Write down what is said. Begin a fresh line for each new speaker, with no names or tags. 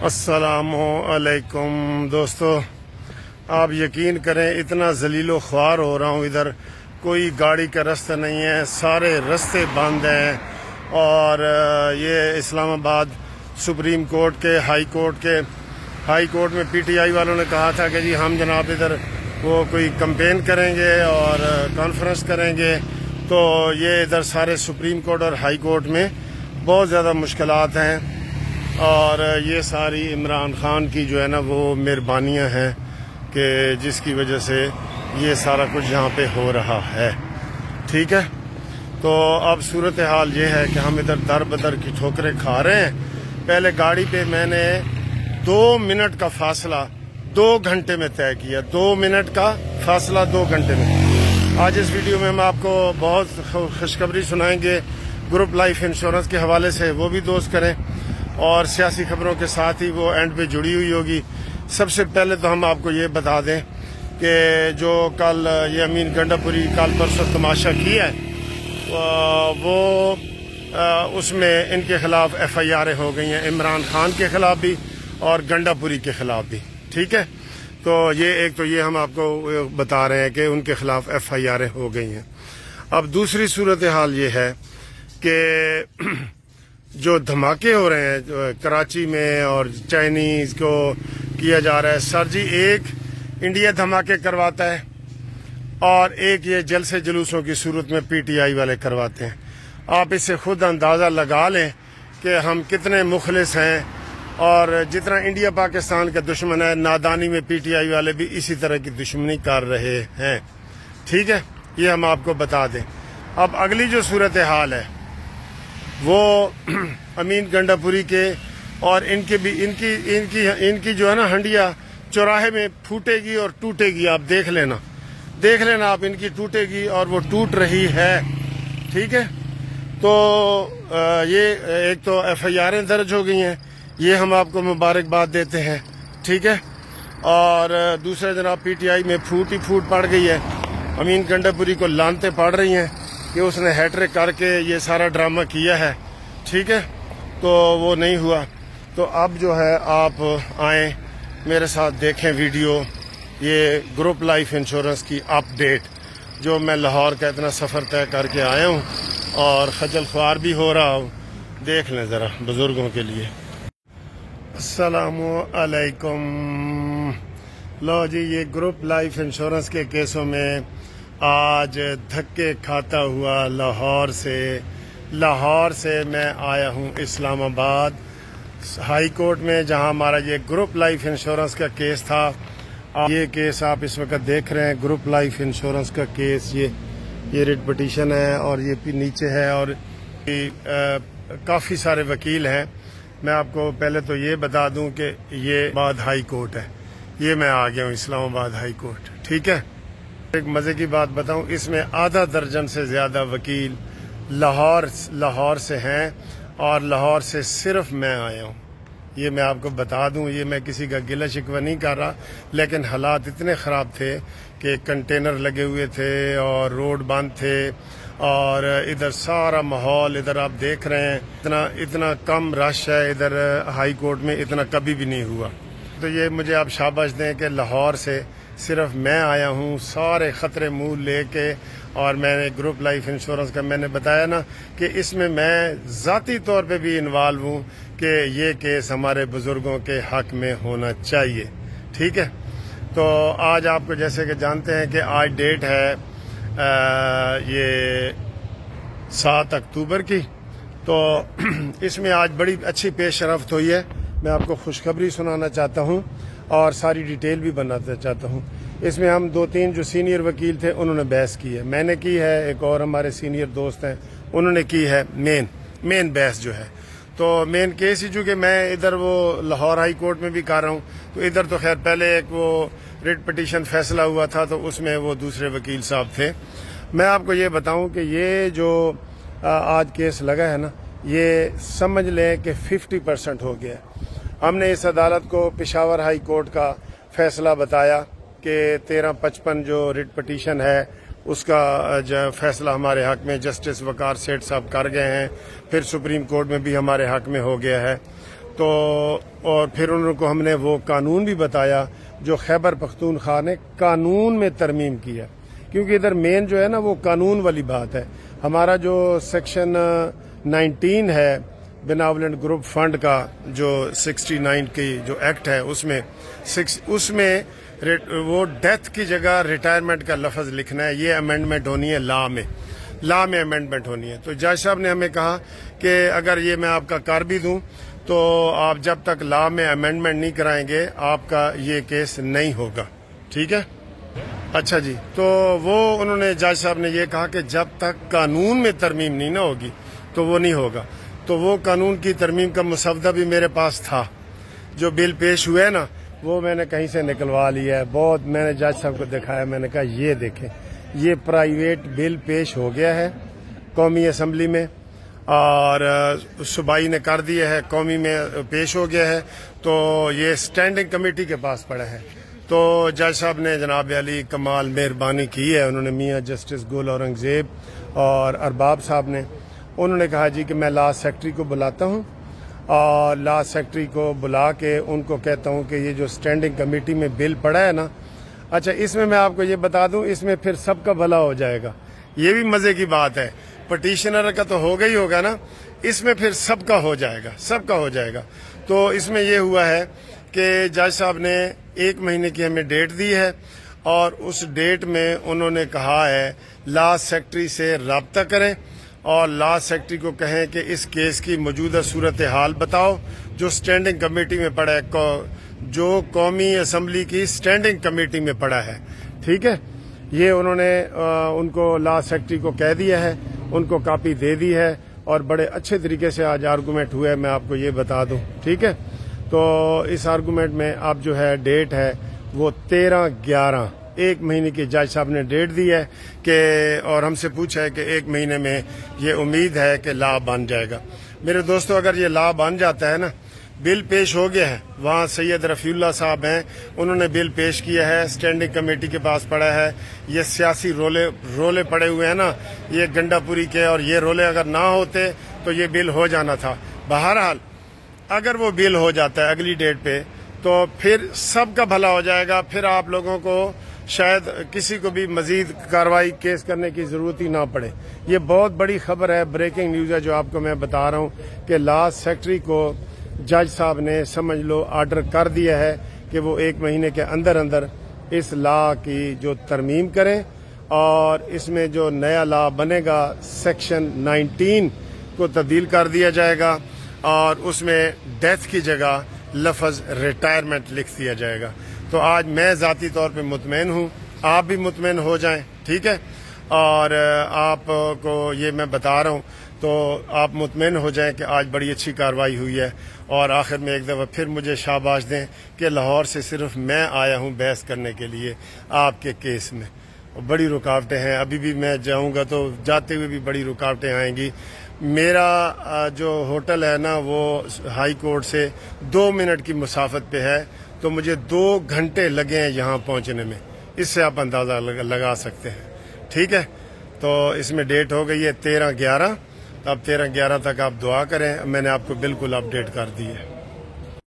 السلام علیکم دوستو، آپ یقین کریں اتنا ذلیل و خوار ہو رہا ہوں۔ ادھر کوئی گاڑی کا راستہ نہیں ہے، سارے راستے بند ہیں۔ اور یہ اسلام آباد سپریم کورٹ کے ہائی کورٹ میں پی ٹی آئی والوں نے کہا تھا کہ جی ہم جناب ادھر وہ کوئی کمپین کریں گے اور کانفرنس کریں گے، تو یہ ادھر سارے سپریم کورٹ اور ہائی کورٹ میں بہت زیادہ مشکلات ہیں۔ اور یہ ساری عمران خان کی جو ہے نا وہ مہربانیاں ہیں کہ جس کی وجہ سے یہ سارا کچھ یہاں پہ ہو رہا ہے، ٹھیک ہے۔ تو اب صورتحال یہ ہے کہ ہم ادھر در بدر کی ٹھوکریں کھا رہے ہیں۔ پہلے گاڑی پہ میں نے 2 منٹ کا فاصلہ 2 گھنٹے میں طے کیا، 2 منٹ کا فاصلہ 2 گھنٹے میں۔ آج اس ویڈیو میں ہم آپ کو بہت خوشخبری سنائیں گے گروپ لائف انشورنس کے حوالے سے، وہ بھی دوست کریں، اور سیاسی خبروں کے ساتھ ہی وہ اینڈ پہ جڑی ہوئی ہوگی۔ سب سے پہلے تو ہم آپ کو یہ بتا دیں کہ جو کل یہ امین گنڈا پوری کل پرسوں تماشا کیا ہے، وہ اس میں ان کے خلاف ایف آئی آریں ہو گئی ہیں، عمران خان کے خلاف بھی اور گنڈا پوری کے خلاف بھی، ٹھیک ہے۔ تو یہ ایک تو یہ ہم آپ کو بتا رہے ہیں کہ ان کے خلاف ایف آئی آریں ہو گئی ہیں۔ اب دوسری صورتحال یہ ہے کہ جو دھماکے ہو رہے ہیں کراچی میں اور چائنیز کو کیا جا رہا ہے، سر جی ایک انڈیا دھماکے کرواتا ہے اور ایک یہ جلسے جلوسوں کی صورت میں پی ٹی آئی والے کرواتے ہیں۔ آپ اس سے خود اندازہ لگا لیں کہ ہم کتنے مخلص ہیں، اور جتنا انڈیا پاکستان کا دشمن ہے، نادانی میں پی ٹی آئی والے بھی اسی طرح کی دشمنی کر رہے ہیں، ٹھیک ہے۔ یہ ہم آپ کو بتا دیں۔ اب اگلی جو صورتحال ہے وہ امین گنڈا پوری کے اور ان کی جو ہے نا ہنڈیا چوراہے میں پھوٹے گی اور ٹوٹے گی۔ آپ دیکھ لینا آپ، ان کی ٹوٹے گی اور وہ ٹوٹ رہی ہے، ٹھیک ہے۔ تو یہ ایک تو ایف آئی آریں درج ہو گئی ہیں، یہ ہم آپ کو مبارکباد دیتے ہیں، ٹھیک ہے۔ اور دوسرے جناب پی ٹی آئی میں پھوٹ پڑ گئی ہے، امین گنڈا پوری کو لانتیں پڑ رہی ہیں کہ اس نے ہیٹرک کر کے یہ سارا ڈرامہ کیا ہے، ٹھیک ہے۔ تو وہ نہیں ہوا۔ تو اب جو ہے آپ آئیں میرے ساتھ دیکھیں ویڈیو، یہ گروپ لائف انشورنس کی اپ ڈیٹ، جو میں لاہور کا اتنا سفر طے کر کے آیا ہوں اور خجل خوار بھی ہو رہا ہوں۔ دیکھ لیں ذرا بزرگوں کے لیے۔ السلام علیکم۔ لو جی، یہ گروپ لائف انشورنس کے کیسوں میں آج دھکے کھاتا ہوا لاہور سے میں آیا ہوں اسلام آباد ہائی کورٹ میں، جہاں ہمارا یہ گروپ لائف انشورنس کا کیس تھا۔ یہ کیس آپ اس وقت دیکھ رہے ہیں، گروپ لائف انشورنس کا کیس، یہ ریٹ پٹیشن ہے اور یہ نیچے ہے، اور کافی سارے وکیل ہیں۔ میں آپ کو پہلے تو یہ بتا دوں کہ یہ آباد ہائی کورٹ ہے، یہ میں آ گیا ہوں اسلام آباد ہائی کورٹ، ٹھیک ہے۔ ایک مزے کی بات بتاؤں، اس میں آدھا درجن سے زیادہ وکیل لاہور سے ہیں، اور لاہور سے صرف میں آیا ہوں۔ یہ میں آپ کو بتا دوں، یہ میں کسی کا گلہ شکوہ نہیں کر رہا، لیکن حالات اتنے خراب تھے کہ کنٹینر لگے ہوئے تھے اور روڈ بند تھے، اور ادھر سارا ماحول ادھر آپ دیکھ رہے ہیں، اتنا کم رش ہے ادھر ہائی کورٹ میں، اتنا کبھی بھی نہیں ہوا۔ تو یہ مجھے آپ شاباش دیں کہ لاہور سے صرف میں آیا ہوں، سارے خطرے منہ لے کے، اور میں نے گروپ لائف انشورنس کا میں نے بتایا نا کہ اس میں ذاتی طور پہ بھی انوالو ہوں کہ یہ کیس ہمارے بزرگوں کے حق میں ہونا چاہیے، ٹھیک ہے۔ تو آج آپ کو جیسے کہ جانتے ہیں کہ آج ڈیٹ ہے یہ 7 اکتوبر کی، تو اس میں آج بڑی اچھی پیش رفت ہوئی ہے۔ میں آپ کو خوشخبری سنانا چاہتا ہوں اور ساری ڈیٹیل بھی بنانا چاہتا ہوں۔ اس میں ہم 2-3 جو سینئر وکیل تھے انہوں نے بحث کی ہے، میں نے کی ہے، ایک اور ہمارے سینئر دوست ہیں انہوں نے کی ہے مین بحث جو ہے۔ تو مین کیس ہی چونکہ میں ادھر وہ لاہور ہائی کورٹ میں بھی کر رہا ہوں، تو ادھر تو خیر پہلے ایک وہ ریٹ پٹیشن فیصلہ ہوا تھا، تو اس میں وہ دوسرے وکیل صاحب تھے۔ میں آپ کو یہ بتاؤں کہ یہ جو آج کیس لگا ہے نا، یہ سمجھ لیں کہ 50% ہو گیا ہے۔ ہم نے اس عدالت کو پشاور ہائی کورٹ کا فیصلہ بتایا کہ 1355 جو ریٹ پٹیشن ہے اس کا فیصلہ ہمارے حق میں جسٹس وقار سیٹھ صاحب کر گئے ہیں، پھر سپریم کورٹ میں بھی ہمارے حق میں ہو گیا ہے۔ تو اور پھر ان کو ہم نے وہ قانون بھی بتایا جو خیبر پختونخوا نے قانون میں ترمیم کیا، کیونکہ ادھر مین جو ہے نا وہ قانون والی بات ہے۔ ہمارا جو سیکشن 19 ہے بیناولنٹ گروپ فنڈ کا، جو 69 کی جو ایکٹ ہے، اس میں وہ ڈیتھ کی جگہ ریٹائرمنٹ کا لفظ لکھنا ہے۔ یہ امینڈمنٹ ہونی ہے لا میں امینڈمنٹ ہونی ہے۔ تو جج صاحب نے ہمیں کہا کہ اگر یہ میں آپ کا کر بھی دوں تو آپ جب تک لا میں امینڈمنٹ نہیں کرائیں گے آپ کا یہ کیس نہیں ہوگا، ٹھیک ہے؟ اچھا جی، تو وہ انہوں نے جج صاحب نے یہ کہا کہ جب تک قانون میں ترمیم نہیں نہ ہوگی تو وہ نہیں ہوگا۔ تو وہ قانون کی ترمیم کا مسودہ بھی میرے پاس تھا، جو بل پیش ہوئے نا وہ میں نے کہیں سے نکلوا لیا ہے۔ بہت میں نے جج صاحب کو دکھایا، میں نے کہا یہ دیکھیں، یہ پرائیویٹ بل پیش ہو گیا ہے قومی اسمبلی میں، اور صوبائی نے کر دیا ہے، قومی میں پیش ہو گیا ہے، تو یہ اسٹینڈنگ کمیٹی کے پاس پڑا ہے۔ تو جج صاحب نے جناب علی کمال مہربانی کی ہے، انہوں نے میاں جسٹس گل اورنگزیب اور ارباب صاحب نے، انہوں نے کہا جی کہ میں لا سیکٹری کو بلاتا ہوں، اور لا سیکٹری کو بلا کے ان کو کہتا ہوں کہ یہ جو اسٹینڈنگ کمیٹی میں بل پڑا ہے نا، اچھا اس میں آپ کو یہ بتا دوں، اس میں پھر سب کا بھلا ہو جائے گا۔ یہ بھی مزے کی بات ہے، پٹیشنر کا تو ہوگا ہی ہوگا نا، اس میں پھر سب کا ہو جائے گا۔ تو اس میں یہ ہوا ہے کہ جج صاحب نے 1 مہینے کی ہمیں ڈیٹ دی ہے، اور اس ڈیٹ میں انہوں نے کہا ہے لا سیکٹری سے رابطہ کریں اور لا سیکٹری کو کہیں کہ اس کیس کی موجودہ صورتحال بتاؤ جو اسٹینڈنگ کمیٹی میں پڑا ہے، جو قومی اسمبلی کی اسٹینڈنگ کمیٹی میں پڑا ہے، ٹھیک ہے؟ یہ انہوں نے ان کو لا سیکٹری کو کہہ دیا ہے، ان کو کاپی دے دی ہے، اور بڑے اچھے طریقے سے آج آرگومنٹ ہوئے، میں آپ کو یہ بتا دوں، ٹھیک ہے؟ تو اس آرگومنٹ میں اب جو ہے ڈیٹ ہے وہ 13/11، 1 مہینے کی جج صاحب نے ڈیٹ دی ہے کہ، اور ہم سے پوچھا ہے کہ 1 مہینے میں یہ امید ہے کہ لا بن جائے گا۔ میرے دوستو، اگر یہ لا بن جاتا ہے نا، بل پیش ہو گیا ہے، وہاں سید رفیع اللہ صاحب ہیں، انہوں نے بل پیش کیا ہے، اسٹینڈنگ کمیٹی کے پاس پڑا ہے۔ یہ سیاسی رولے پڑے ہوئے ہیں نا، یہ گنڈا پوری کے، اور یہ رولے اگر نہ ہوتے تو یہ بل ہو جانا تھا۔ بہرحال اگر وہ بل ہو جاتا ہے اگلی ڈیٹ پہ تو پھر سب کا بھلا ہو جائے گا، پھر آپ لوگوں کو شاید کسی کو بھی مزید کارروائی کیس کرنے کی ضرورت ہی نہ پڑے۔ یہ بہت بڑی خبر ہے، بریکنگ نیوز ہے جو آپ کو میں بتا رہا ہوں کہ لا سیکٹری کو جج صاحب نے سمجھ لو آرڈر کر دیا ہے کہ وہ 1 مہینے کے اندر اس لا کی جو ترمیم کریں، اور اس میں جو نیا لا بنے گا سیکشن 19 کو تبدیل کر دیا جائے گا، اور اس میں ڈیتھ کی جگہ لفظ ریٹائرمنٹ لکھ دیا جائے گا۔ تو آج میں ذاتی طور پہ مطمئن ہوں، آپ بھی مطمئن ہو جائیں، ٹھیک ہے؟ اور آپ کو یہ میں بتا رہا ہوں تو آپ مطمئن ہو جائیں کہ آج بڑی اچھی کارروائی ہوئی ہے۔ اور آخر میں ایک دفعہ پھر مجھے شاباش دیں کہ لاہور سے صرف میں آیا ہوں بحث کرنے کے لیے آپ کے کیس میں۔ بڑی رکاوٹیں ہیں، ابھی بھی میں جاؤں گا تو جاتے ہوئے بھی بڑی رکاوٹیں آئیں گی۔ میرا جو ہوٹل ہے نا وہ ہائی کورٹ سے 2 منٹ کی مسافت پہ ہے، تو مجھے 2 گھنٹے لگے ہیں یہاں پہنچنے میں، اس سے آپ اندازہ لگا سکتے ہیں، ٹھیک ہے؟ تو اس میں ڈیٹ ہو گئی ہے 13/11، اب 13/11 تک آپ دعا کریں، میں نے آپ کو بالکل اپ ڈیٹ کر دی ہے۔